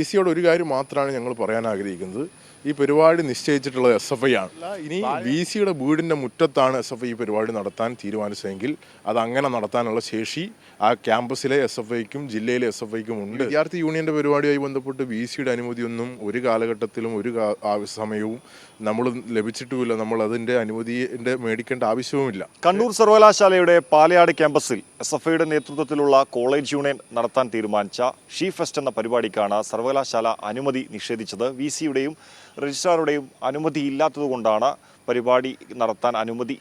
സിയോട് ഒരു കാര്യം മാത്രമാണ് ഞങ്ങൾ പറയാൻ ആഗ്രഹിക്കുന്നത്. ഈ പരിപാടി നിശ്ചയിച്ചിട്ടുള്ളത് SFI ആണ്. ഇനി സിയുടെ വീടിൻ്റെ മുറ്റത്താണ് SFI ഈ പരിപാടി നടത്താൻ തീരുമാനിച്ചതെങ്കിൽ അത് അങ്ങനെ നടത്താനുള്ള ശേഷി ആ ക്യാമ്പസിലെ SFIക്കും ജില്ലയിലെ SFIക്കും ഉണ്ട്. വിദ്യാർത്ഥി യൂണിയൻ്റെ പരിപാടിയുമായി ബന്ധപ്പെട്ട് സിയുടെ അനുമതിയൊന്നും ഒരു കാലഘട്ടത്തിലും ഒരു സമയവും നമ്മൾ ലഭിച്ചിട്ടുമില്ല. നമ്മൾ അതിൻ്റെ അനുമതിൻ്റെ മേടിക്കേണ്ട ആവശ്യവുമില്ല. കണ്ണൂർ സർവകലാശാലയുടെ പാലയാട് ക്യാമ്പസിൽ SFIയുടെ നേതൃത്വത്തിലുള്ള കോളേജ് യൂണിയൻ നടത്താൻ തീരുമാനിച്ച ഷീ ഫെസ്റ്റ് എന്ന പരിപാടിക്കാണ് സർവകലാശാല അനുമതി നിഷേധിച്ചത്. സിയുടെയും രജിസ്ട്രാറുടെയും അനുമതി ഇല്ലാത്തതുകൊണ്ടാണ് പരിപാടി നടത്താൻ അനുമതി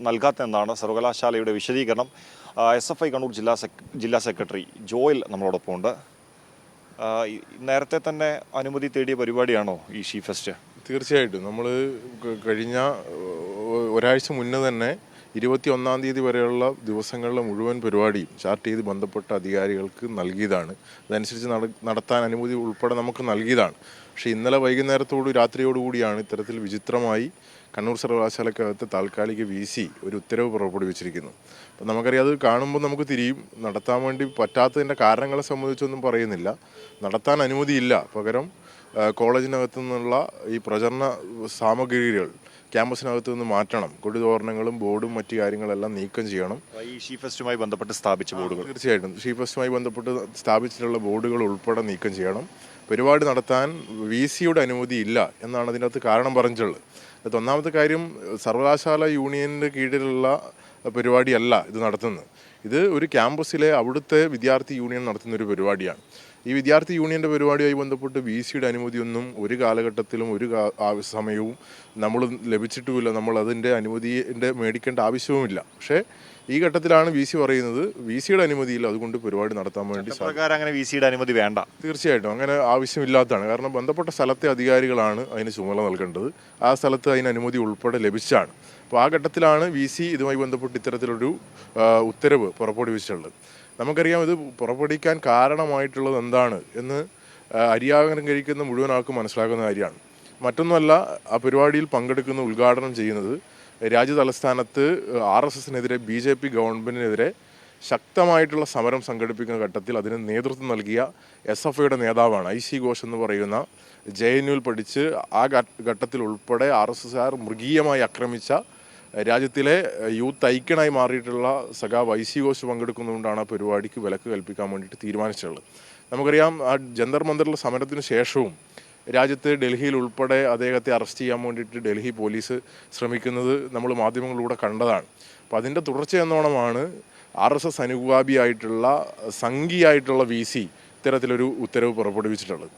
നൽകാത്തതെന്നാണ് സർവകലാശാലയുടെ വിശദീകരണം. SFI കണ്ണൂർ ജില്ലാ സെക്രട്ടറി ജോയൽ നമ്മളോടൊപ്പം ഉണ്ട്. നേരത്തെ തന്നെ അനുമതി തേടിയ പരിപാടിയാണോ ഈ ഷീ ഫെസ്റ്റ്? തീർച്ചയായിട്ടും നമ്മൾ കഴിഞ്ഞ ഒരാഴ്ച മുന്നേ തന്നെ 21-ാം തീയതി വരെയുള്ള ദിവസങ്ങളിലെ മുഴുവൻ പരിപാടിയും ചാർട്ട് ചെയ്ത് ബന്ധപ്പെട്ട അധികാരികൾക്ക് നൽകിയതാണ്. അതനുസരിച്ച് നടത്താൻ അനുമതി ഉൾപ്പെടെ നമുക്ക് നൽകിയതാണ്. പക്ഷേ ഇന്നലെ രാത്രിയോടുകൂടിയാണ് ഇത്തരത്തിൽ വിചിത്രമായി കണ്ണൂർ സർവകലാശാലക്കകത്ത് താൽക്കാലിക ഒരു ഉത്തരവ് പുറപ്പെടുവിച്ചിരിക്കുന്നു. അപ്പം നമുക്കറിയാം, അത് കാണുമ്പോൾ നമുക്ക് തിരിയും. നടത്താൻ വേണ്ടി പറ്റാത്തതിൻ്റെ കാരണങ്ങളെ സംബന്ധിച്ചൊന്നും പറയുന്നില്ല. നടത്താൻ അനുമതിയില്ല. പകരം കോളേജിനകത്തു നിന്നുള്ള ഈ പ്രചരണ സാമഗ്രികൾ ക്യാമ്പസിനകത്ത് നിന്ന് മാറ്റണം. കൊടിതോരണങ്ങളും ബോർഡും മറ്റു കാര്യങ്ങളെല്ലാം നീക്കം ചെയ്യണം. ഈ ഷീ ഫെസ്റ്റുമായി ബന്ധപ്പെട്ട് സ്ഥാപിച്ച ബോർഡുകൾ തീർച്ചയായിട്ടും ഷീ ഫെസ്റ്റുമായി ബന്ധപ്പെട്ട് സ്ഥാപിച്ചിട്ടുള്ള ബോർഡുകൾ ഉൾപ്പെടെ നീക്കം ചെയ്യണം. പരിപാടി നടത്താൻ സിയുടെ അനുമതി ഇല്ല എന്നാണ് അതിനകത്ത് കാരണം പറഞ്ഞിട്ടുള്ളത്. ഒന്നാമത്തെ കാര്യം, സർവകലാശാല യൂണിയൻ്റെ കീഴിലുള്ള പരിപാടിയല്ല ഇത് നടത്തുന്നത്. ഇത് ഒരു ക്യാമ്പസിലെ അവിടുത്തെ വിദ്യാർത്ഥി യൂണിയൻ നടത്തുന്ന ഒരു പരിപാടിയാണ്. ഈ വിദ്യാർത്ഥി യൂണിയൻ്റെ പരിപാടിയുമായി ബന്ധപ്പെട്ട് സിയുടെ അനുമതിയൊന്നും ഒരു കാലഘട്ടത്തിലും ഒരു സമയവും നമ്മൾ ലഭിച്ചിട്ടുമില്ല. നമ്മൾ അതിൻ്റെ അനുമതിൻ്റെ മേടിക്കേണ്ട ആവശ്യവുമില്ല. പക്ഷേ ഈ ഘട്ടത്തിലാണ് സി പറയുന്നത് സിയുടെ അനുമതിയില്ല, അതുകൊണ്ട് പരിപാടി നടത്താൻ വേണ്ടി അങ്ങനെ സിയുടെ അനുമതി വേണ്ട. തീർച്ചയായിട്ടും അങ്ങനെ ആവശ്യമില്ലാത്തതാണ്. കാരണം ബന്ധപ്പെട്ട സ്ഥലത്തെ അധികാരികളാണ് അതിന് ചുമതല നൽകേണ്ടത്. ആ സ്ഥലത്ത് അതിന് അനുമതി ഉൾപ്പെടെ ലഭിച്ചാണ്. അപ്പോൾ ആ ഘട്ടത്തിലാണ് സി ഇതുമായി ബന്ധപ്പെട്ട് ഇത്തരത്തിലൊരു ഉത്തരവ് പുറപ്പെടുവിച്ചിട്ടുള്ളത്. നമുക്കറിയാം, ഇത് പുറപ്പെടുവിക്കാൻ കാരണമായിട്ടുള്ളത് എന്താണ് എന്ന് അരിയാഹാരം കഴിക്കുന്ന മുഴുവൻ ആൾക്കും മനസ്സിലാക്കുന്ന കാര്യമാണ്. മറ്റൊന്നുമല്ല, ആ പരിപാടിയിൽ പങ്കെടുക്കുന്ന ഉദ്ഘാടനം ചെയ്യുന്നത് രാജ്യതലസ്ഥാനത്ത് RSSനെതിരെ BJP ഗവൺമെൻറ്റിനെതിരെ ശക്തമായിട്ടുള്ള സമരം സംഘടിപ്പിക്കുന്ന ഘട്ടത്തിൽ അതിന് നേതൃത്വം നൽകിയ SFIയുടെ നേതാവാണ് IC ഘോഷ് എന്ന് പറയുന്ന JNUവിൽ പഠിച്ച് ആ ഘട്ടത്തിൽ ഉൾപ്പെടെ RSSകാർ മൃഗീയമായി ആക്രമിച്ച രാജ്യത്തിലെ യൂത്ത് ഐക്യനായി മാറിയിട്ടുള്ള സഖാവ് IC ഘോഷ് പങ്കെടുക്കുന്നതുകൊണ്ടാണ് ആ പരിപാടിക്ക് വിലക്ക് കൽപ്പിക്കാൻ വേണ്ടിയിട്ട് തീരുമാനിച്ചിട്ടുള്ളത്. നമുക്കറിയാം, ആ ജന്തർ മന്ദറിലെ സമരത്തിന് ശേഷവും രാജ്യത്ത് ഡൽഹിയിൽ ഉൾപ്പെടെ അദ്ദേഹത്തെ അറസ്റ്റ് ചെയ്യാൻ വേണ്ടിയിട്ട് ഡൽഹി പോലീസ് ശ്രമിക്കുന്നത് നമ്മൾ മാധ്യമങ്ങളിലൂടെ കണ്ടതാണ്. അപ്പോൾ അതിൻ്റെ തുടർച്ചയെന്നോണമാണ് RSS അനുകൂപാഭിയായിട്ടുള്ള സംഘിയായിട്ടുള്ള സി ഇത്തരത്തിലൊരു ഉത്തരവ് പുറപ്പെടുവിച്ചിട്ടുള്ളത്.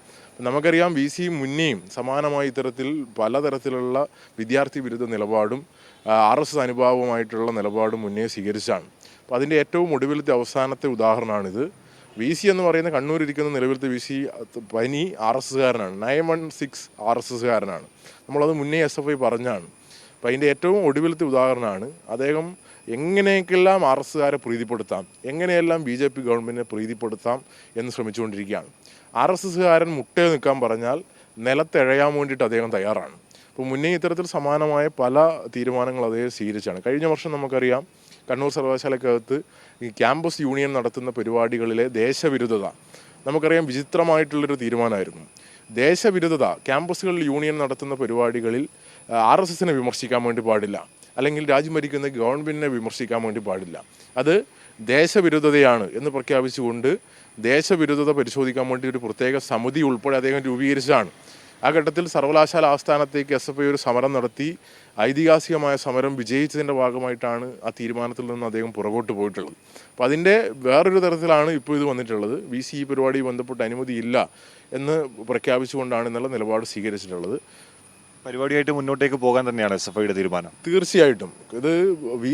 നമുക്കറിയാം, സി മുന്നേയും സമാനമായ ഇത്തരത്തിൽ പലതരത്തിലുള്ള വിദ്യാർത്ഥി വിരുദ്ധ നിലപാടും RSS അനുഭാവമായിട്ടുള്ള നിലപാടും മുന്നേ സ്വീകരിച്ചാണ്. അപ്പോൾ അതിൻ്റെ ഏറ്റവും ഒടുവിലത്തെ അവസാനത്തെ ഉദാഹരണമാണിത്. സി എന്ന് പറയുന്ന കണ്ണൂരിരിക്കുന്ന നിലവിലത്തെ സി പനി RSSകാരനാണ്, 916 RSSകാരനാണ്. നമ്മളത് മുന്നേ SFI പറഞ്ഞാണ്. അപ്പോൾ അതിൻ്റെ ഏറ്റവും ഒടുവിലത്തെ ഉദാഹരണമാണ്. അദ്ദേഹം എങ്ങനെയൊക്കെല്ലാം RSSകാരെ പ്രീതിപ്പെടുത്താം, എങ്ങനെയെല്ലാം BJP ഗവൺമെൻറ്റിനെ പ്രീതിപ്പെടുത്താം എന്ന് ശ്രമിച്ചുകൊണ്ടിരിക്കുകയാണ്. RSSകാരൻ മുട്ടയിൽ നിൽക്കാൻ പറഞ്ഞാൽ നിലത്തെഴയാൻ വേണ്ടിയിട്ട് അദ്ദേഹം തയ്യാറാണ്. അപ്പോൾ മുന്നേ ഇത്തരത്തിൽ സമാനമായ പല തീരുമാനങ്ങൾ അദ്ദേഹം സ്വീകരിച്ചാണ്. കഴിഞ്ഞ വർഷം നമുക്കറിയാം, കണ്ണൂർ സർവകലാശാലക്കകത്ത് ഈ ക്യാമ്പസ് യൂണിയൻ നടത്തുന്ന പരിപാടികളിലെ ദേശവിരുദ്ധത നമുക്കറിയാം വിചിത്രമായിട്ടുള്ളൊരു തീരുമാനമായിരുന്നു. ദേശവിരുദ്ധത ക്യാമ്പസുകളിൽ യൂണിയൻ നടത്തുന്ന പരിപാടികളിൽ RSSനെ വിമർശിക്കാൻ വേണ്ടി പാടില്ല, അല്ലെങ്കിൽ രാജ്യം ഭരിക്കുന്ന ഗവൺമെൻറ്റിനെ വിമർശിക്കാൻ വേണ്ടി പാടില്ല. അത് ദേശവിരുദ്ധതയാണ് എന്ന് പ്രഖ്യാപിച്ചുകൊണ്ട് ദേശവിരുദ്ധത പരിശോധിക്കാൻ വേണ്ടി ഒരു പ്രത്യേക സമിതി ഉൾപ്പെടെ അദ്ദേഹം രൂപീകരിച്ചതാണ്. ആ ഘട്ടത്തിൽ സർവകലാശാല ആസ്ഥാനത്തേക്ക് SFI ഒരു സമരം നടത്തി. ഐതിഹാസികമായ സമരം വിജയിച്ചതിൻ്റെ ഭാഗമായിട്ടാണ് ആ തീരുമാനത്തിൽ നിന്ന് അദ്ദേഹം പുറകോട്ട് പോയിട്ടുള്ളത്. അപ്പോൾ അതിൻ്റെ വേറൊരു തരത്തിലാണ് ഇപ്പോൾ ഇത് വന്നിട്ടുള്ളത്. സി ഈ പരിപാടി ബന്ധപ്പെട്ട് അനുമതിയില്ല എന്ന് പ്രഖ്യാപിച്ചുകൊണ്ടാണ് എന്നുള്ള നിലപാട് സ്വീകരിച്ചിട്ടുള്ളത്. പരിപാടിയായിട്ട് മുന്നോട്ടേക്ക് പോകാൻ തന്നെയാണ് SFIയുടെ തീരുമാനം. തീർച്ചയായിട്ടും ഇത്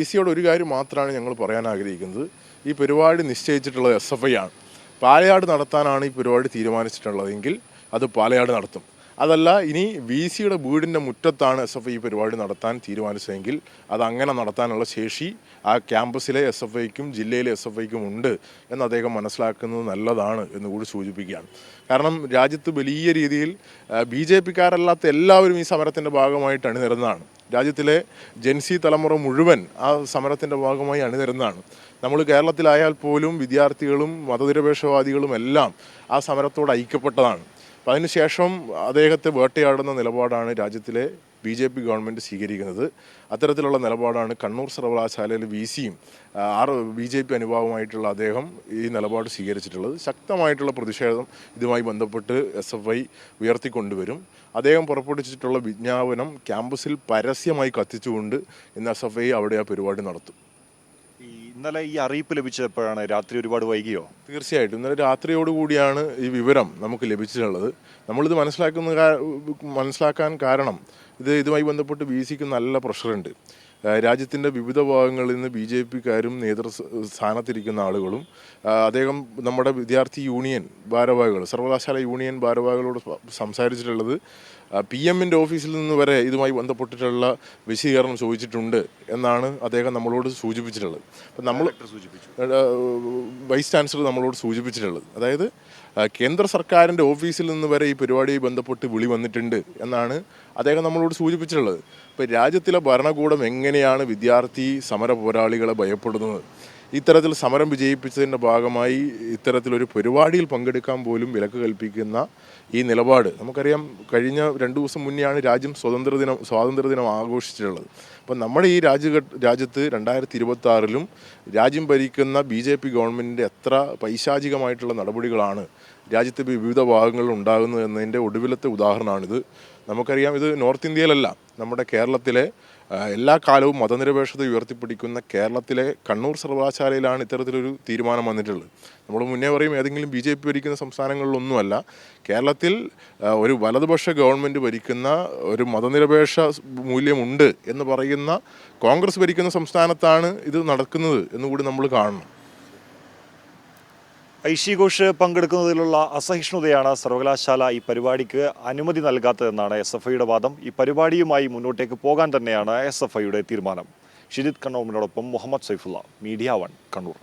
സിയോട് ഒരു കാര്യം മാത്രമാണ് ഞങ്ങൾ പറയാൻ ആഗ്രഹിക്കുന്നത്. ഈ പരിപാടി നിശ്ചയിച്ചിട്ടുള്ളത് SFI ആണ്. പാലയാട് നടത്താനാണ് ഈ പരിപാടി തീരുമാനിച്ചിട്ടുള്ളതെങ്കിൽ അത് പാലയാട് നടത്തും. അതല്ല, ഇനി സിയുടെ വീടിൻ്റെ മുറ്റത്താണ് SFI ഈ പരിപാടി നടത്താൻ തീരുമാനിച്ചതെങ്കിൽ അത് അങ്ങനെ നടത്താനുള്ള ശേഷി ആ ക്യാമ്പസിലെ SFIക്കും ജില്ലയിലെ SFIക്കും ഉണ്ട് എന്ന് അദ്ദേഹം മനസ്സിലാക്കുന്നത് നല്ലതാണ് എന്നുകൂടി സൂചിപ്പിക്കുകയാണ്. കാരണം രാജ്യത്ത് വലിയ രീതിയിൽ BJPക്കാരല്ലാത്ത എല്ലാവരും ഈ സമരത്തിൻ്റെ ഭാഗമായിട്ട് അണിനിരന്നതാണ്. രാജ്യത്തിലെ ജെൻസി തലമുറ മുഴുവൻ ആ സമരത്തിൻ്റെ ഭാഗമായി അണിനിരന്നതാണ്. നമ്മൾ കേരളത്തിലായാൽ പോലും വിദ്യാർത്ഥികളും മതനിരപേക്ഷവാദികളും എല്ലാം ആ സമരത്തോട് ഐക്യപ്പെട്ടതാണ്. അപ്പോൾ അതിനുശേഷം അദ്ദേഹത്തെ വേട്ടയാടുന്ന നിലപാടാണ് രാജ്യത്തിലെ BJP ഗവൺമെൻറ് സ്വീകരിക്കുന്നത്. അത്തരത്തിലുള്ള നിലപാടാണ് കണ്ണൂർ സർവകലാശാലയിൽ VCയും BJP അനുഭാവമായിട്ടുള്ള അദ്ദേഹം ഈ നിലപാട് സ്വീകരിച്ചിട്ടുള്ളത്. ശക്തമായിട്ടുള്ള പ്രതിഷേധം ഇതുമായി ബന്ധപ്പെട്ട് SFI ഉയർത്തിക്കൊണ്ടുവരും. അദ്ദേഹം പുറപ്പെടുവിച്ചിട്ടുള്ള വിജ്ഞാപനം ക്യാമ്പസിൽ പരസ്യമായി കത്തിച്ചുകൊണ്ട് ഇന്ന് SFI അവിടെ ആ പരിപാടി നടത്തും. ഇന്നലെ ഈ അറിയിപ്പ് ലഭിച്ചപ്പോഴാണ് രാത്രി ഒരുപാട് വൈകിയോ? തീർച്ചയായിട്ടും ഇന്നലെ രാത്രിയോടുകൂടിയാണ് ഈ വിവരം നമുക്ക് ലഭിച്ചിട്ടുള്ളത്. നമ്മളിത് മനസ്സിലാക്കാൻ കാരണം ഇതുമായി ബന്ധപ്പെട്ട് VCക്ക് നല്ല പ്രഷറുണ്ട്. രാജ്യത്തിൻ്റെ വിവിധ ഭാഗങ്ങളിൽ നിന്ന് BJPക്കാരും സ്ഥാനത്തിരിക്കുന്ന ആളുകളും അദ്ദേഹം നമ്മുടെ വിദ്യാർത്ഥി യൂണിയൻ ഭാരവാഹികൾ സർവകലാശാല യൂണിയൻ ഭാരവാഹികളോട് സംസാരിച്ചിട്ടുള്ളത് PM-ൻ്റെ ഓഫീസിൽ നിന്ന് വരെ ഇതുമായി ബന്ധപ്പെട്ടിട്ടുള്ള വിശദീകരണം ചോദിച്ചിട്ടുണ്ട് എന്നാണ് അദ്ദേഹം നമ്മളോട് സൂചിപ്പിച്ചിട്ടുള്ളത്. അപ്പം നമ്മൾ വൈസ് ചാൻസലർ നമ്മളോട് സൂചിപ്പിച്ചിട്ടുള്ളത്, അതായത് കേന്ദ്ര സർക്കാരിൻ്റെ ഓഫീസിൽ നിന്ന് വരെ ഈ പരിപാടിയുമായി ബന്ധപ്പെട്ട് വിളി വന്നിട്ടുണ്ട് എന്നാണ് അദ്ദേഹം നമ്മളോട് സൂചിപ്പിച്ചിട്ടുള്ളത്. ഇപ്പോൾ രാജ്യത്തിലെ ഭരണകൂടം എങ്ങനെയാണ് വിദ്യാർത്ഥി സമര പോരാളികളെ ഭയപ്പെടുന്നത്? ഇത്തരത്തിൽ സമരം വിജയിപ്പിച്ചതിൻ്റെ ഭാഗമായി ഇത്തരത്തിലൊരു പരിപാടിയിൽ പങ്കെടുക്കാൻ പോലും വിലക്ക് കൽപ്പിക്കുന്ന ഈ നിലപാട് നമുക്കറിയാം. കഴിഞ്ഞ 2 ദിവസം മുന്നെയാണ് രാജ്യം സ്വാതന്ത്ര്യദിനം ആഘോഷിച്ചിട്ടുള്ളത്. അപ്പം നമ്മുടെ ഈ രാജ്യത്ത് 2026-ലും രാജ്യം ഭരിക്കുന്ന BJP ഗവൺമെൻറ്റിൻ്റെ എത്ര പൈശാചികമായിട്ടുള്ള നടപടികളാണ് രാജ്യത്തെ വിവിധ ഭാഗങ്ങളിൽ ഉണ്ടാകുന്നത് എന്നതിൻ്റെ ഒടുവിലത്തെ ഉദാഹരണമാണിത്. നമുക്കറിയാം, ഇത് നോർത്ത് ഇന്ത്യയിലല്ല, നമ്മുടെ കേരളത്തിലെ എല്ലാ കാലവും മതനിരപേക്ഷത ഉയർത്തിപ്പിടിക്കുന്ന കേരളത്തിലെ കണ്ണൂർ സർവകലാശാലയിലാണ് ഇത്തരത്തിലൊരു തീരുമാനം വന്നിട്ടുള്ളത്. നമ്മൾ മുന്നേ പറയും ഏതെങ്കിലും BJP ഭരിക്കുന്ന സംസ്ഥാനങ്ങളിലൊന്നുമല്ല, കേരളത്തിൽ ഒരു വലതുപക്ഷ ഗവൺമെൻറ് ഭരിക്കുന്ന ഒരു മതനിരപേക്ഷ മൂല്യമുണ്ട് എന്ന് പറയുന്ന കോൺഗ്രസ് ഭരിക്കുന്ന സംസ്ഥാനത്താണ് ഇത് നടക്കുന്നത് എന്നുകൂടി നമ്മൾ കാണണം. ഐഷി ഘോഷ് പങ്കെടുക്കുന്നതിലുള്ള അസഹിഷ്ണുതയാണ് സർവകലാശാല ഈ പരിപാടിക്ക് അനുമതി നൽകാത്തതെന്നാണ് SFIയുടെ വാദം. ഈ പരിപാടിയുമായി മുന്നോട്ടേക്ക് പോകാൻ തന്നെയാണ് SFIയുടെ തീരുമാനം. ഷിജിത് കണ്ണൂരിനോടൊപ്പം മുഹമ്മദ് സൈഫുള്ള, മീഡിയ 1 കണ്ണൂർ.